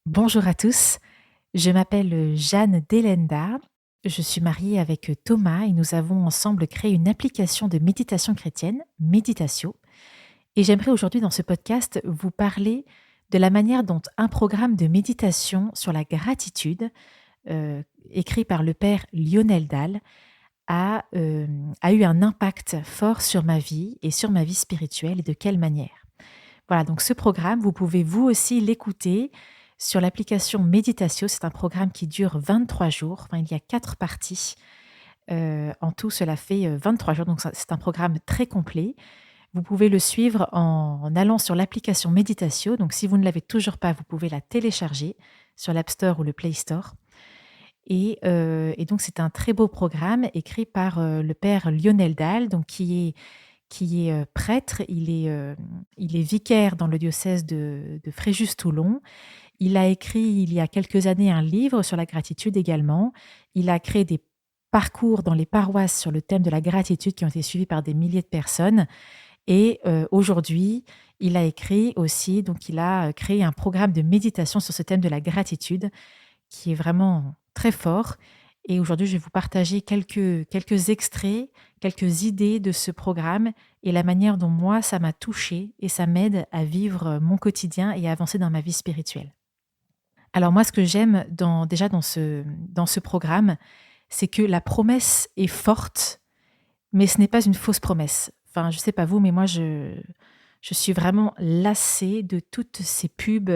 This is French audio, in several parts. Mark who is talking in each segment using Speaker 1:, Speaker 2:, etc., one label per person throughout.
Speaker 1: Bonjour à tous, je m'appelle Jeanne Delenda, je suis mariée avec Thomas et nous avons ensemble créé une application de méditation chrétienne, Meditatio. Et j'aimerais aujourd'hui dans ce podcast vous parler de la manière dont un programme de méditation sur la gratitude, écrit par le père Lionel Dahl, a eu un impact fort sur ma vie et sur ma vie spirituelle et de quelle manière. Voilà, donc ce programme, vous pouvez vous aussi l'écouter sur l'application Meditatio. C'est un programme qui dure 23 jours. Enfin, il y a 4 parties. En tout, cela fait 23 jours. Donc, c'est un programme très complet. Vous pouvez le suivre en allant sur l'application Meditatio. Donc, si vous ne l'avez toujours pas, vous pouvez la télécharger sur l'App Store ou le Play Store. Et donc, c'est un très beau programme écrit par le père Lionel Dahl, donc qui est prêtre, il est vicaire dans le diocèse de Fréjus-Toulon. Il a écrit il y a quelques années un livre sur la gratitude également. Il a créé des parcours dans les paroisses sur le thème de la gratitude qui ont été suivis par des milliers de personnes et aujourd'hui, il a écrit aussi donc il a, créé un programme de méditation sur ce thème de la gratitude qui est vraiment très fort. Et aujourd'hui, je vais vous partager quelques extraits, quelques idées de ce programme et la manière dont moi, ça m'a touchée et ça m'aide à vivre mon quotidien et à avancer dans ma vie spirituelle. Alors moi, ce que j'aime déjà dans ce programme, c'est que la promesse est forte, mais ce n'est pas une fausse promesse. Enfin, je sais pas vous, mais moi, je suis vraiment lassée de toutes ces pubs,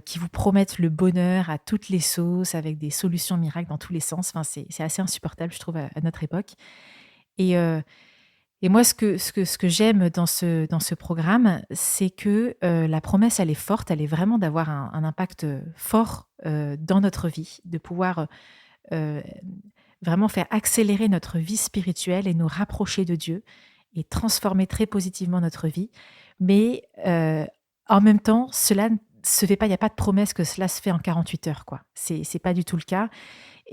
Speaker 1: qui vous promettent le bonheur à toutes les sauces, avec des solutions miracles dans tous les sens. Enfin, c'est assez insupportable, je trouve, à notre époque. Et, heu, et moi, ce que j'aime dans ce programme, c'est que la promesse, elle est forte, elle est vraiment d'avoir un impact fort dans notre vie, de pouvoir euh, vraiment faire accélérer notre vie spirituelle et nous rapprocher de Dieu et transformer très positivement notre vie. Mais en même temps, cela ne se fait pas, il n'y a pas de promesse que cela se fait en 48 heures, quoi. C'est pas du tout le cas.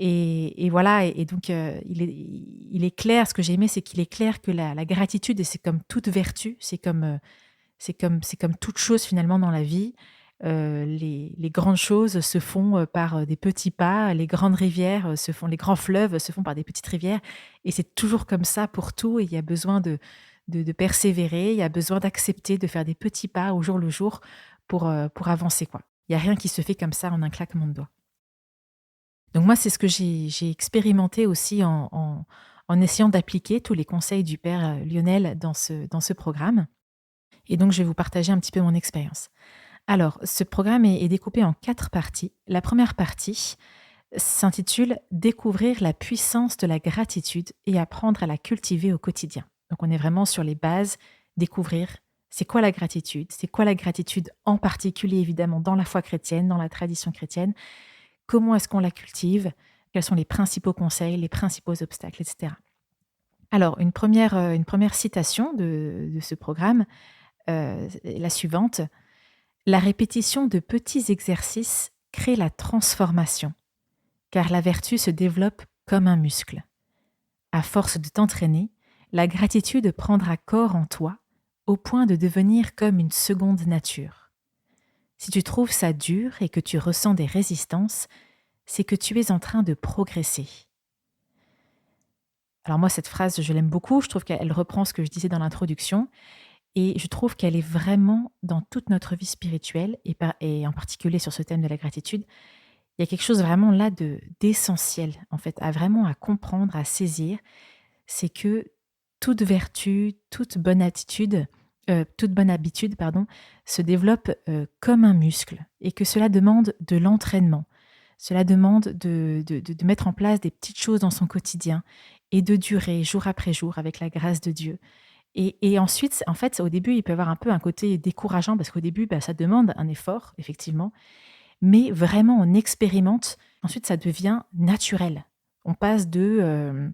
Speaker 1: Et voilà, et donc il est clair, ce que j'ai aimé, c'est qu'il est clair que la gratitude, et c'est comme toute vertu, c'est comme toute chose finalement dans la vie. Les grandes choses se font, par, des petits pas, les grandes rivières, les grands fleuves se font par des petites rivières et c'est toujours comme ça pour tout et il y a besoin de persévérer, il y a besoin d'accepter de faire des petits pas au jour le jour pour avancer, quoi. Il y a rien qui se fait comme ça en un claquement de doigts. Donc moi, c'est ce que j'ai expérimenté aussi en essayant d'appliquer tous les conseils du père, Lionel dans ce programme et donc je vais vous partager un petit peu mon expérience. Alors, ce programme est découpé en 4 parties. La première partie s'intitule «Découvrir la puissance de la gratitude et apprendre à la cultiver au quotidien». Donc on est vraiment sur les bases, découvrir c'est quoi la gratitude? C'est quoi la gratitude en particulier évidemment dans la foi chrétienne, dans la tradition chrétienne? Comment est-ce qu'on la cultive? Quels sont les principaux conseils, les principaux obstacles, et cetera. Alors une première citation de ce programme, est la suivante: «La répétition de petits exercices crée la transformation, car la vertu se développe comme un muscle. À force de t'entraîner, la gratitude prendra corps en toi, au point de devenir comme une seconde nature. Si tu trouves ça dur et que tu ressens des résistances, c'est que tu es en train de progresser.» Alors moi, cette phrase, je l'aime beaucoup. Je trouve qu'elle reprend ce que je disais dans l'introduction et je trouve qu'elle est vraiment dans toute notre vie spirituelle et en particulier sur ce thème de la gratitude. Il y a quelque chose vraiment là d'essentiel, en fait, à comprendre, à saisir. C'est que toute vertu, toute bonne habitude, pardon, se développe comme un muscle et que cela demande de l'entraînement. Cela demande de mettre en place des petites choses dans son quotidien et de durer jour après jour avec la grâce de Dieu. Et ensuite, en fait, au début, il peut y avoir un peu un côté décourageant parce qu'au début, bah, ça demande un effort, effectivement, mais vraiment on expérimente, ensuite ça devient naturel. On passe de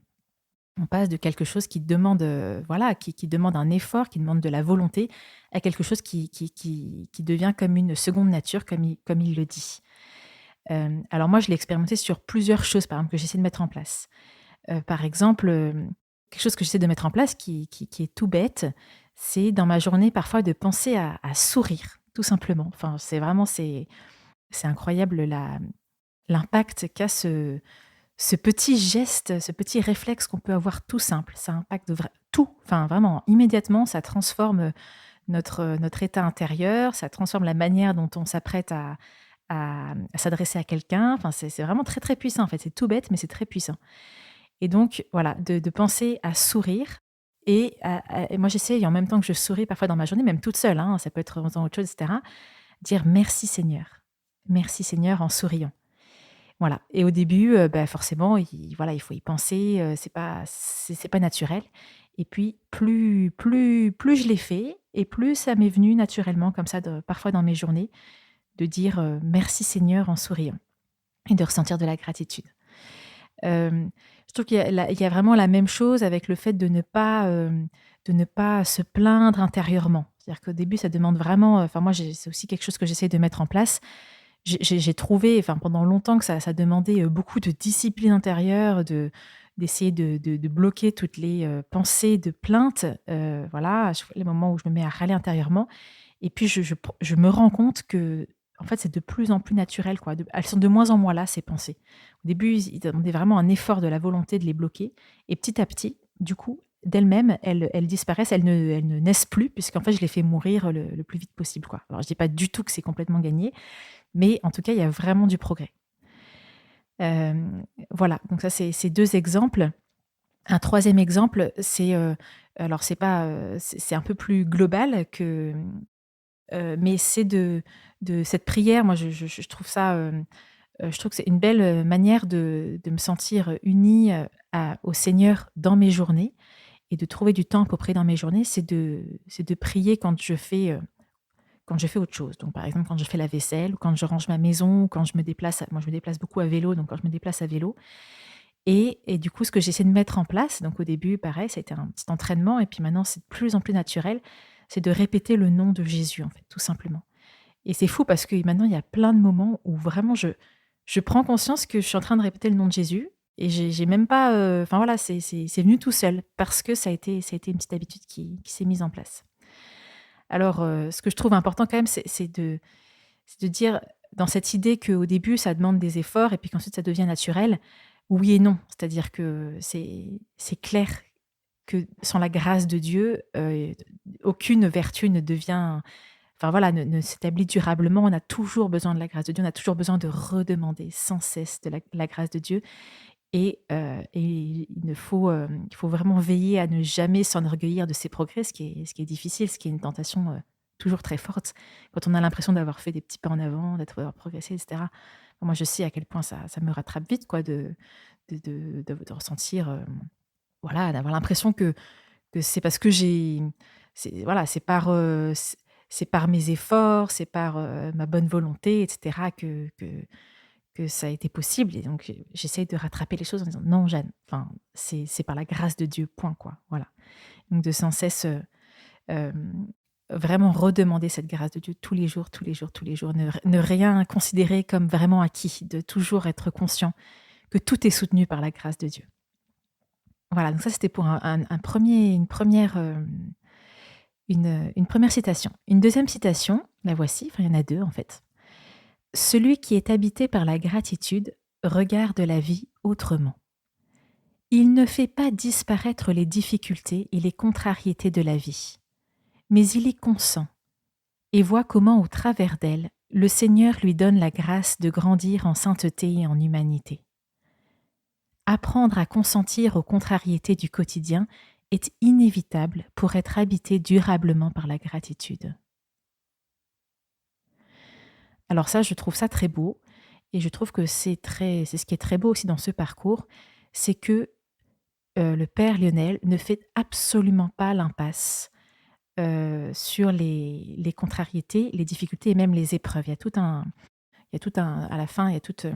Speaker 1: quelque chose qui demande, voilà, qui demande un effort, qui demande de la volonté, à quelque chose qui devient comme une seconde nature, comme il le dit. Alors moi, je l'ai expérimenté sur plusieurs choses, par exemple, que j'essaie de mettre en place. Par exemple, quelque chose que j'essaie de mettre en place qui est tout bête, c'est dans ma journée parfois de penser à sourire, tout simplement. Enfin, c'est vraiment C'est incroyable l'impact qu'a ce petit geste, ce petit réflexe qu'on peut avoir tout simple. Ça impacte tout, enfin vraiment immédiatement, ça transforme notre état intérieur, ça transforme la manière dont on s'apprête à s'adresser à quelqu'un. Enfin, c'est vraiment très, très puissant en fait. C'est tout bête, mais c'est très puissant. Et donc voilà, de penser à sourire et moi j'essaye en même temps que je souris parfois dans ma journée, même toute seule, hein, ça peut être en faisant autre chose et cetera, dire: «Merci Seigneur. Merci Seigneur» en souriant. Voilà, et au début, bah, forcément, il faut y penser, c'est pas naturel, et puis plus je l'ai fait et plus ça m'est venu naturellement comme ça parfois dans mes journées de dire, «Merci Seigneur» en souriant et de ressentir de la gratitude. Je trouve qu'il y a vraiment la même chose avec le fait de ne pas se plaindre intérieurement. C'est-à-dire qu'au début, ça demande vraiment, enfin moi c'est aussi quelque chose que j'essaie de mettre en place. J'ai trouvé, enfin pendant longtemps, que ça demandait, beaucoup de discipline intérieure, d'essayer de bloquer toutes les, pensées de plainte, voilà, à chaque fois les moments où je me mets à râler intérieurement, et puis je me rends compte que en fait, c'est de plus en plus naturel, quoi. Elles sont de moins en moins là, ces pensées. Au début, ils demandaient vraiment un effort de la volonté de les bloquer, et petit à petit, du coup, d'elles-mêmes, elles disparaissent, elles ne naissent plus, puisqu'en fait, je les fais mourir le plus vite possible, quoi. Alors je dis pas du tout que c'est complètement gagné, mais en tout cas, il y a vraiment du progrès. Voilà, donc ça, c'est 2 exemples. Un troisième exemple, alors c'est pas, c'est un peu plus global mais c'est de cette prière. Moi, je trouve ça, je trouve que c'est une belle, manière de me sentir unie, au Seigneur dans mes journées, et de trouver du temps pour prier dans mes journées. C'est de prier quand je fais autre chose. Donc par exemple, quand je fais la vaisselle, ou quand je range ma maison, ou quand je me déplace, moi je me déplace beaucoup à vélo, donc quand je me déplace à vélo, et du coup, ce que j'essaie de mettre en place, donc au début pareil, ça a été un petit entraînement, et puis maintenant c'est de plus en plus naturel, c'est de répéter le nom de Jésus en fait, tout simplement. Et c'est fou parce que maintenant il y a plein de moments où vraiment je prends conscience que je suis en train de répéter le nom de Jésus, et j'ai même pas, enfin voilà, c'est venu tout seul parce que ça a été une petite habitude qui s'est mise en place. Alors, ce que je trouve important quand même, c'est de dire, dans cette idée qu'au début, ça demande des efforts et puis qu'ensuite ça devient naturel, oui et non. C'est-à-dire que c'est clair que sans la grâce de Dieu, aucune vertu ne devient, enfin voilà, ne s'établit durablement. On a toujours besoin de la grâce de Dieu, on a toujours besoin de redemander sans cesse de la grâce de Dieu, et il faut vraiment veiller à ne jamais s'enorgueillir de ses progrès, ce qui est difficile, ce qui est une tentation, toujours très forte, quand on a l'impression d'avoir fait des petits pas en avant, d'avoir progressé et cetera. Moi, je sais à quel point ça me rattrape vite, quoi, de ressentir, voilà, d'avoir l'impression que c'est parce que voilà, c'est par mes efforts, c'est par, ma bonne volonté et cetera que ça a été possible, et donc j'essaye de rattraper les choses en disant: «Non Jeanne, enfin, c'est par la grâce de Dieu, point, quoi». Voilà. Donc de sans cesse, hem, vraiment redemander cette grâce de Dieu tous les jours, tous les jours, tous les jours. Ne rien considérer comme vraiment acquis, de toujours être conscient que tout est soutenu par la grâce de Dieu. Voilà, donc ça c'était pour un 1er une première citation. Une deuxième citation, la voici, enfin il y en a 2 en fait. «Celui qui est habité par la gratitude regarde la vie autrement. Il ne fait pas disparaître les difficultés et les contrariétés de la vie, mais il y consent et voit comment, au travers d'elles, le Seigneur lui donne la grâce de grandir en sainteté et en humanité. Apprendre à consentir aux contrariétés du quotidien est inévitable pour être habité durablement par la gratitude.» Alors ça, je trouve ça très beau, et je trouve que c'est ce qui est très beau aussi dans ce parcours, c'est que, le père Lionel ne fait absolument pas l'impasse, sur les contrariétés, les difficultés et même les épreuves. Il y a tout un à la fin, il y a toute,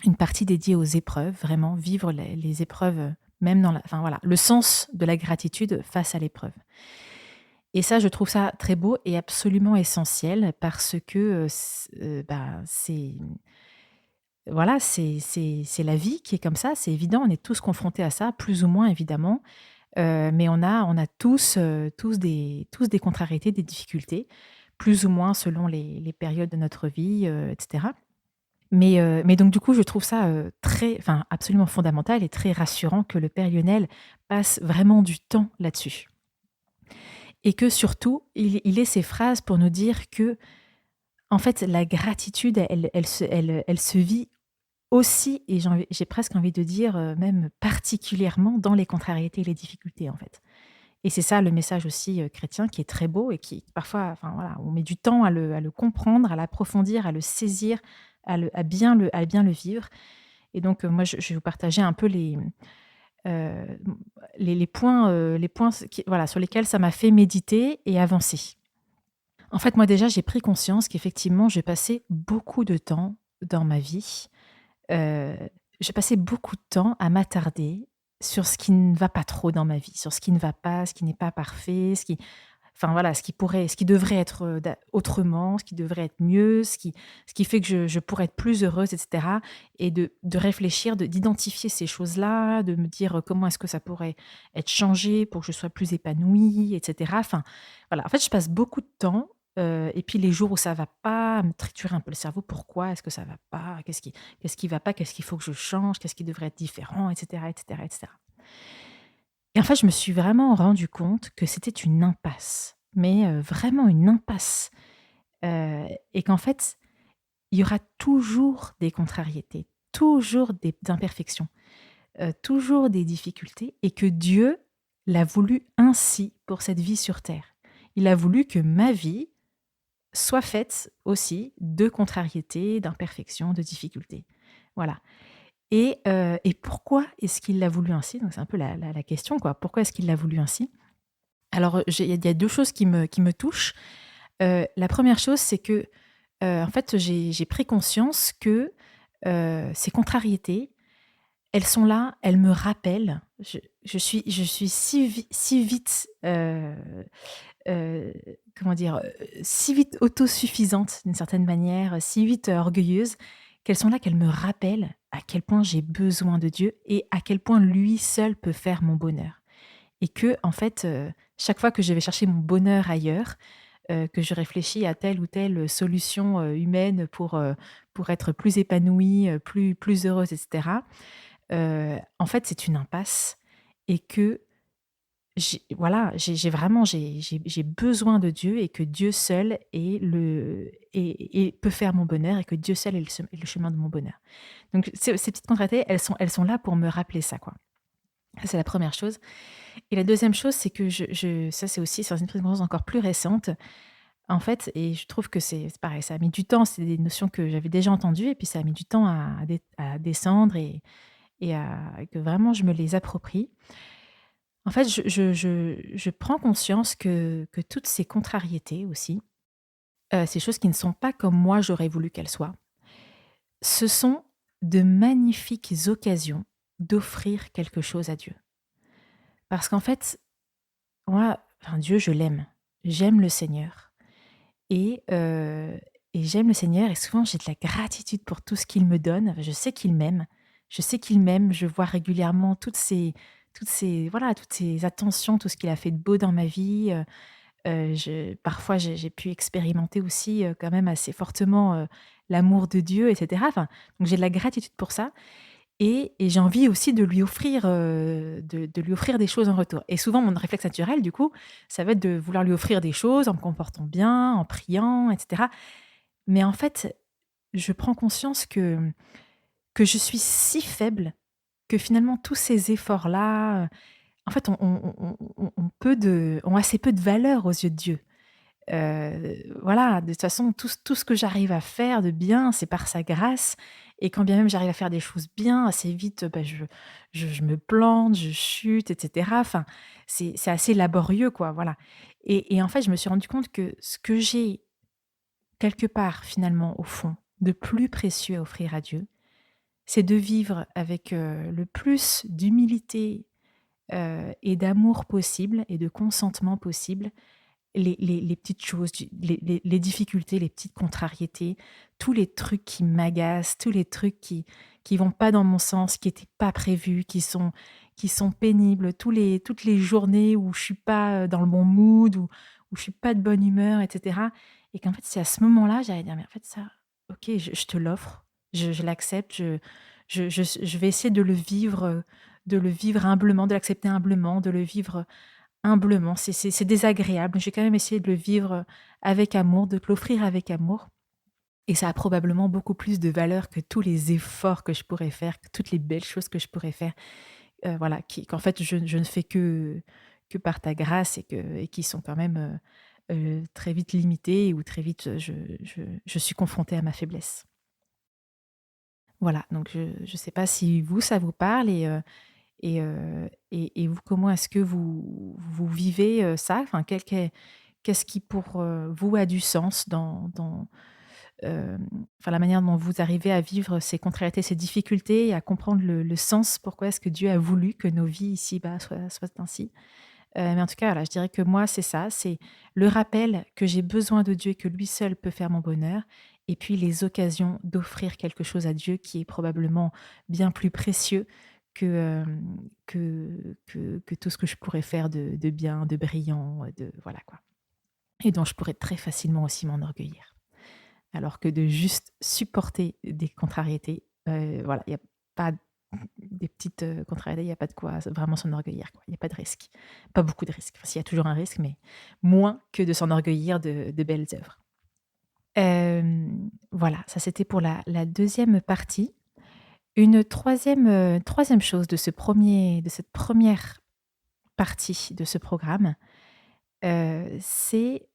Speaker 1: une partie dédiée aux épreuves, vraiment vivre les épreuves, même dans la, enfin voilà, le sens de la gratitude face à l'épreuve. Et ça, je trouve ça très beau et absolument essentiel parce que, bah, c'est, voilà, c'est la vie qui est comme ça, c'est évident. On est tous confrontés à ça, plus ou moins évidemment, mais on a tous des contrariétés, des difficultés, plus ou moins selon les périodes de notre vie, et cetera. Mais donc du coup, je trouve ça, très enfin absolument fondamental et très rassurant que le père Lionel passe vraiment du temps là-dessus et que surtout, il ait ces phrases pour nous dire que en fait, la gratitude, elle se vit aussi et j'ai presque envie de dire, même particulièrement dans les contrariétés et les difficultés, en fait. Et c'est ça le message aussi, chrétien qui est très beau et qui parfois, enfin voilà, on met du temps à le comprendre, à l'approfondir, à le saisir, à bien le vivre. Et donc, moi je vais vous partager un peu heu, les points qui voilà, sur lesquels ça m'a fait méditer et avancer. En fait, moi déjà, j'ai pris conscience qu'effectivement, j'ai passé beaucoup de temps dans ma vie, heu, j'ai passé beaucoup de temps à m'attarder sur ce qui ne va pas trop dans ma vie, sur ce qui ne va pas, ce qui n'est pas parfait, enfin voilà, ce qui devrait être, autrement, ce qui devrait être mieux, ce qui fait que je pourrais être plus heureuse et cetera et de réfléchir, d'identifier ces choses-là, de me dire, comment est-ce que ça pourrait être changé pour que je sois plus épanouie et cetera. Enfin, voilà, en fait, je passe beaucoup de temps, et puis les jours où ça va pas, à me triturer un peu le cerveau. Pourquoi est-ce que ça va pas? Qu'est-ce qui va pas? Qu'est-ce qu'il faut que je change? Qu'est-ce qui devrait être différent? Et cetera et cetera et cetera. Et en fait, je me suis vraiment rendu compte que c'était une impasse, mais vraiment une impasse, et qu'en fait, il y aura toujours des contrariétés, toujours des imperfections, toujours des difficultés et que Dieu l'a voulu ainsi pour cette vie sur terre. Il a voulu que ma vie soit faite aussi de contrariétés, d'imperfections, de difficultés. Voilà. Et pourquoi est-ce qu'il l'a voulu ainsi? Donc c'est un peu la question, quoi. Pourquoi est-ce qu'il l'a voulu ainsi? Alors, il y a 2 choses qui me touchent. La première chose, c'est que, en fait, j'ai pris conscience que, ces contrariétés, elles sont là, elles me rappellent. Je suis si vite, heu, comment dire? Si vite autosuffisante d'une certaine manière, si vite, orgueilleuse, qu'elles sont là, qu'elles me rappellent à quel point j'ai besoin de Dieu et à quel point lui seul peut faire mon bonheur. Et que en fait, chaque fois que je vais chercher mon bonheur ailleurs, que je réfléchis à telle ou telle solution, humaine pour être plus épanouie, plus heureuse et cetera, en fait, c'est une impasse et que j'ai vraiment j'ai besoin de Dieu et que Dieu seul peut faire mon bonheur et que Dieu seul est le chemin de mon bonheur. Donc ces petites contrariétés, elles sont là pour me rappeler ça, quoi. Ça, c'est la première chose. Et la deuxième chose, c'est que ça, c'est aussi c'est une prise de conscience encore plus récente, en fait, et je trouve que c'est pareil, ça a mis du temps. C'est des notions que j'avais déjà entendues et puis ça a mis du temps à descendre et que vraiment je me les approprie. En fait, je prends conscience que toutes ces contrariétés aussi, ces choses qui ne sont pas comme moi j'aurais voulu qu'elles soient, ce sont de magnifiques occasions d'offrir quelque chose à Dieu. Parce qu'en fait, moi, enfin Dieu, je l'aime. J'aime le Seigneur et j'aime le Seigneur et souvent j'ai de la gratitude pour tout ce qu'il me donne. Je sais qu'il m'aime. Je sais qu'il m'aime. Je vois régulièrement toutes ces attentions, tout ce qu'il a fait de beau dans ma vie. Je parfois j'ai pu expérimenter aussi, quand même assez fortement, l'amour de Dieu et cetera. Enfin, donc j'ai de la gratitude pour ça et j'ai envie aussi de lui offrir, de lui offrir des choses en retour et souvent mon réflexe naturel du coup, ça va être de vouloir lui offrir des choses en me comportant bien, en priant et cetera. Mais en fait, je prends conscience que je suis si faible que finalement tous ces efforts-là, en fait, ont assez peu de valeur aux yeux de Dieu. Voilà, de toute façon, tout ce que j'arrive à faire de bien, c'est par sa grâce et quand bien même j'arrive à faire des choses bien, assez vite, bah, je me plante, je chute et cetera. Enfin, c'est assez laborieux, quoi, voilà et en fait, je me suis rendu compte que ce que j'ai quelque part, finalement, au fond, de plus précieux à offrir à Dieu, c'est de vivre avec, le plus d'humilité, et d'amour possible et de consentement possible les petites choses, les difficultés, les petites contrariétés, tous les trucs qui m'agacent, tous les trucs qui vont pas dans mon sens, qui étaient pas prévus, qui sont pénibles, toutes les journées où je suis pas, dans le bon mood, où où je suis pas de bonne humeur, et cetera, et qu'en fait, c'est à ce moment-là, j'allais dire: «Mais en fait, ça, OK, je te l'offre, je l'accepte, je vais essayer de le vivre humblement, de l'accepter humblement, de le vivre humblement. C'est désagréable, mais je vais quand même essayer de le vivre avec amour, de te l'offrir avec amour, et ça a probablement beaucoup plus de valeur que tous les efforts que je pourrais faire, que toutes les belles choses que je pourrais faire, voilà, qu'en fait je ne fais que par ta grâce, et qui sont quand même, très vite limitées, ou très vite, je suis confrontée à ma faiblesse. Voilà, donc je sais pas si vous, ça vous parle, et vous, comment est-ce que vous vivez, ça? Enfin, qu'est-ce qui pour, vous a du sens enfin, la manière dont vous arrivez à vivre ces contrariétés, ces difficultés, et à comprendre le sens, pourquoi est-ce que Dieu a voulu que nos vies ici-bas soient ainsi? Mais en tout cas, voilà, je dirais que moi, c'est ça, c'est le rappel que j'ai besoin de Dieu et que lui seul peut faire mon bonheur, et puis les occasions d'offrir quelque chose à Dieu qui est probablement bien plus précieux que, que tout ce que je pourrais faire de bien, de brillant, de voilà quoi, et dont je pourrais très facilement aussi m'enorgueillir. Alors que de juste supporter des contrariétés, voilà, il y a pas des petites, contrariétés, il y a pas de quoi vraiment s'enorgueillir, quoi. Il y a pas de risque. Pas beaucoup de risques. Enfin, s'il y a toujours un risque, mais moins que de s'enorgueillir de belles œuvres. Voilà, ça c'était pour la 2e partie. Une troisième chose de cette première partie de ce programme, c'est,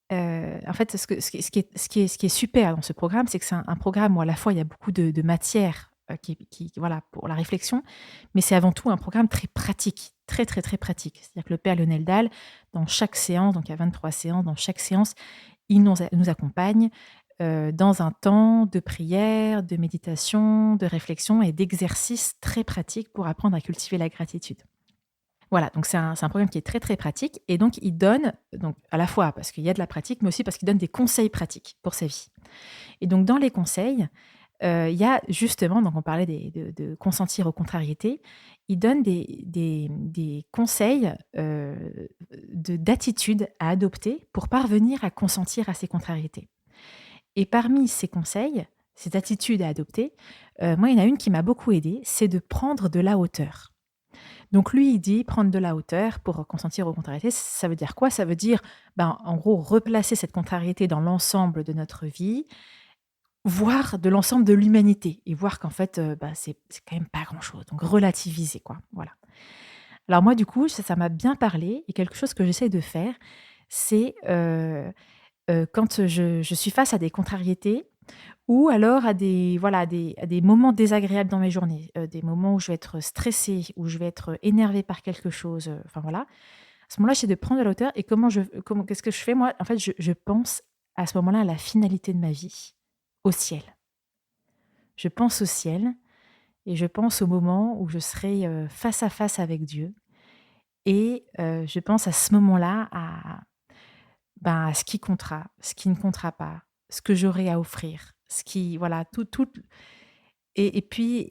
Speaker 1: en fait, ce qui est super dans ce programme, c'est que c'est un programme où à la fois il y a beaucoup de matière, qui voilà, pour la réflexion, mais c'est avant tout un programme très pratique, très, très, très pratique. C'est-à-dire que le père Lionel Dahl, dans chaque séance, donc il y a 23 séances, dans chaque séance, il nous accompagne, dans un temps de prière, de méditation, de réflexion et d'exercice très pratique pour apprendre à cultiver la gratitude. Voilà, donc c'est un programme qui est très, très pratique, et donc il donne, donc à la fois parce qu'il y a de la pratique, mais aussi parce qu'il donne des conseils pratiques pour sa vie. Et donc dans les conseils, il y a justement, donc on parlait de consentir aux contrariétés, il donne des conseils, d'attitude à adopter pour parvenir à consentir à ces contrariétés. Et parmi ces conseils, cette attitude à adopter, moi il y en a une qui m'a beaucoup aidée, c'est de prendre de la hauteur. Donc lui, il dit prendre de la hauteur pour consentir aux contrariétés, ça veut dire quoi? Ça veut dire, ben, en gros, replacer cette contrariété dans l'ensemble de notre vie, voire de l'ensemble de l'humanité, et voir qu'en fait, bah, c'est quand même pas grand-chose, donc relativiser quoi, voilà. Alors moi, du coup, ça m'a bien parlé, et quelque chose que j'essaie de faire, c'est, quand je suis face à des contrariétés, ou alors à des voilà, à des moments désagréables dans mes journées, des moments où je vais être stressée, où je vais être énervée par quelque chose, enfin voilà. À ce moment-là, j'essaie de prendre de la hauteur, et qu'est-ce que je fais moi? En fait, je pense à ce moment-là à la finalité de ma vie, au ciel. Je pense au ciel, et je pense au moment où je serai, face à face avec Dieu, et je pense à ce moment-là à, ben, à ce qui comptera, ce qui ne comptera pas, ce que j'aurai à offrir, ce qui voilà, tout. Et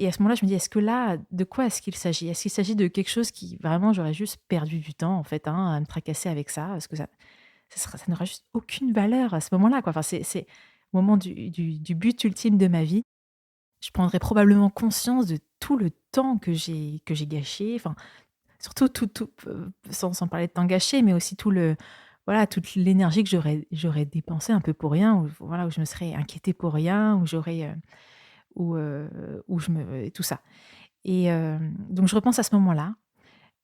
Speaker 1: à ce moment-là, je me dis: «Est-ce que là, de quoi est-ce qu'il s'agit? Est-ce qu'il s'agit de quelque chose qui vraiment j'aurais juste perdu du temps en fait, hein, à me tracasser avec ça?» Parce que ça n'aura juste aucune valeur à ce moment-là, quoi. Enfin, c'est au moment du but ultime de ma vie. Je prendrai probablement conscience de tout le temps que j'ai gâché, enfin, surtout sans parler de temps gâché, mais aussi voilà, toute l'énergie que j'aurais dépensée un peu pour rien, ou voilà, où je me serais inquiétée pour rien, où j'aurais, où je me tout ça. Et donc je repense à ce moment-là,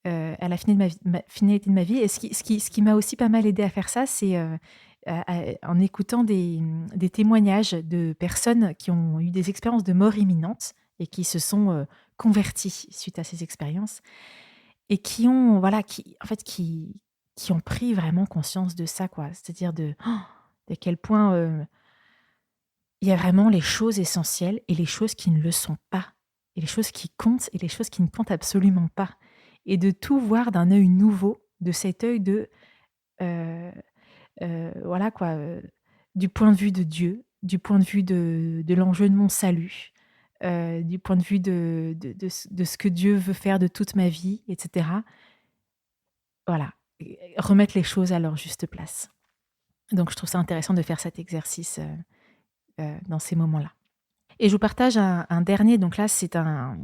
Speaker 1: à la finalité de ma vie, et ce qui m'a aussi pas mal aidé à faire ça, c'est, en écoutant des témoignages de personnes qui ont eu des expériences de mort imminente, et qui se sont, converties suite à ces expériences, et qui ont voilà, qui en fait, qui ont pris vraiment conscience de ça, quoi. C'est-à-dire de quel point, il y a vraiment les choses essentielles et les choses qui ne le sont pas, et les choses qui comptent et les choses qui ne comptent absolument pas, et de tout voir d'un œil nouveau, de cet œil de, heu voilà quoi, du point de vue de Dieu, du point de vue de l'enjeu de mon salut, du point de vue de ce que Dieu veut faire de toute ma vie, et cetera. Voilà. remettre les choses à leur juste place. Donc je trouve ça intéressant de faire cet exercice, dans ces moments-là. Et je vous partage un dernier, donc là c'est un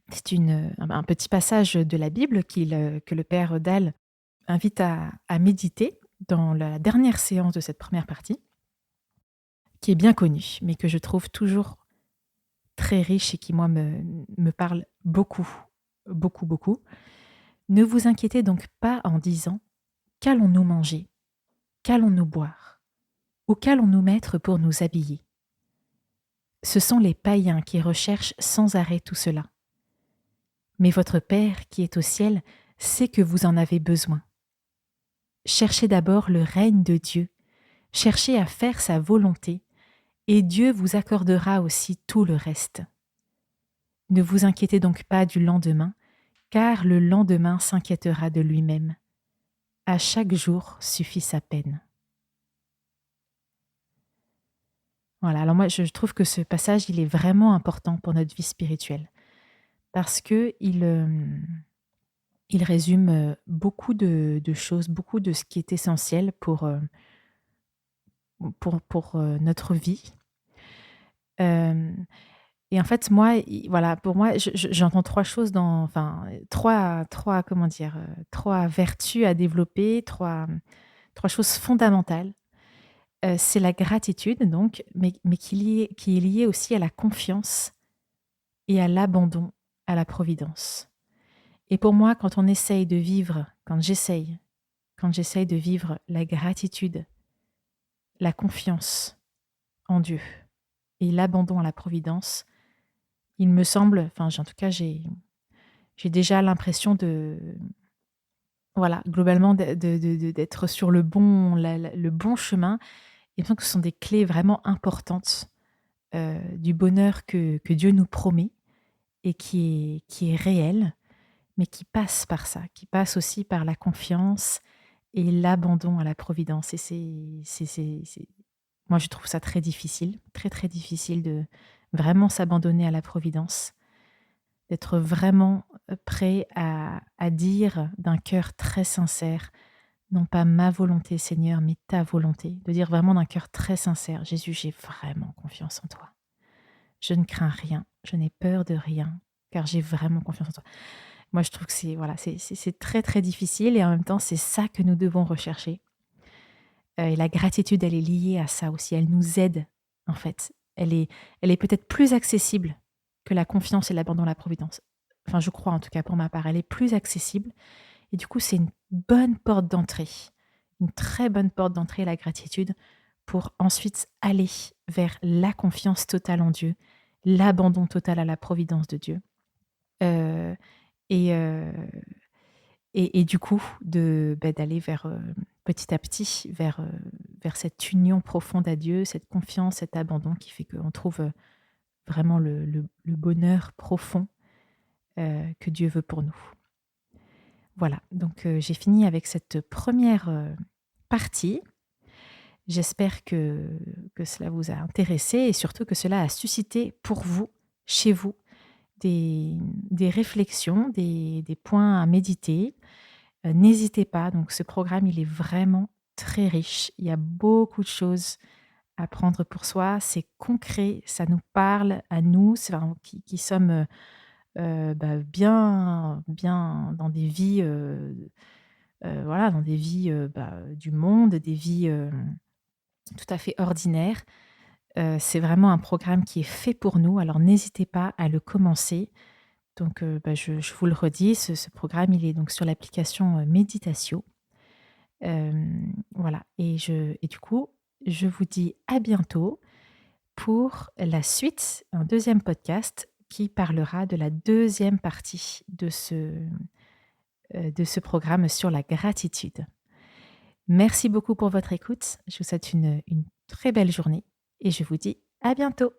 Speaker 1: petit passage de la Bible que le père Dalle invite à méditer dans la dernière séance de cette première partie, qui est bien connue, mais que je trouve toujours très riche et qui, moi, me parle beaucoup, beaucoup, beaucoup. Ne vous inquiétez donc pas en disant: «Qu'allons-nous manger? Qu'allons-nous boire? Ou qu'allons-nous mettre pour nous habiller?» Ce sont les païens qui recherchent sans arrêt tout cela. Mais votre Père qui est au ciel sait que vous en avez besoin. Cherchez d'abord le règne de Dieu, cherchez à faire sa volonté, et Dieu vous accordera aussi tout le reste. Ne vous inquiétez donc pas du lendemain, car le lendemain s'inquiétera de lui-même. À chaque jour suffit sa peine. Voilà, alors moi je trouve que ce passage, il est vraiment important pour notre vie spirituelle, parce qu'il résume beaucoup de choses, beaucoup de ce qui est essentiel pour notre vie. Euh, et en fait, moi, voilà, pour moi, j'entends trois choses enfin, comment dire, trois vertus à développer, trois choses fondamentales. C'est la gratitude, donc, mais qui est liée aussi à la confiance et à l'abandon à la providence. Et pour moi, quand j'essaye de vivre la gratitude, la confiance en Dieu et l'abandon à la providence, il me semble, enfin, en tout cas, j'ai déjà l'impression voilà, globalement, d'être sur le bon chemin. Et je pense que ce sont des clés vraiment importantes du bonheur que Dieu nous promet et qui est réel, mais qui passe par ça, qui passe aussi par la confiance et l'abandon à la providence. Et moi, je trouve ça très difficile, très, très difficile de vraiment s'abandonner à la providence, d'être vraiment prêt à dire d'un cœur très sincère, non pas ma volonté, Seigneur, mais ta volonté. De dire vraiment d'un cœur très sincère: Jésus, j'ai vraiment confiance en toi. Je ne crains rien, je n'ai peur de rien, car j'ai vraiment confiance en toi. Moi, je trouve que voilà, c'est très, très difficile et en même temps, c'est ça que nous devons rechercher. Et la gratitude, elle est liée à ça aussi. Elle nous aide, en fait. Elle est peut-être plus accessible que la confiance et l'abandon à la providence. Enfin, je crois en tout cas pour ma part, elle est plus accessible. Et du coup, c'est une bonne porte d'entrée, une très bonne porte d'entrée, la gratitude, pour ensuite aller vers la confiance totale en Dieu, l'abandon total à la providence de Dieu. Euh, et, euh, et du coup, d'aller vers, petit à petit, vers cette union profonde à Dieu, cette confiance, cet abandon qui fait qu'on trouve vraiment le bonheur profond que Dieu veut pour nous. Voilà, donc j'ai fini avec cette première partie. J'espère que cela vous a intéressé et surtout que cela a suscité pour vous, chez vous, des réflexions, des points à méditer. N'hésitez pas, donc ce programme, il est vraiment très riche. Il y a beaucoup de choses à prendre pour soi. C'est concret, ça nous parle à nous, qui sommes bien dans des vies, voilà, dans des vies du monde, des vies tout à fait ordinaires. C'est vraiment un programme qui est fait pour nous, alors n'hésitez pas à le commencer. Donc, je vous le redis, ce programme, il est donc sur l'application Méditatio. Voilà, et du coup, je vous dis à bientôt pour la suite, un deuxième podcast qui parlera de la deuxième partie de ce programme sur la gratitude. Merci beaucoup pour votre écoute. Je vous souhaite une très belle journée et je vous dis à bientôt.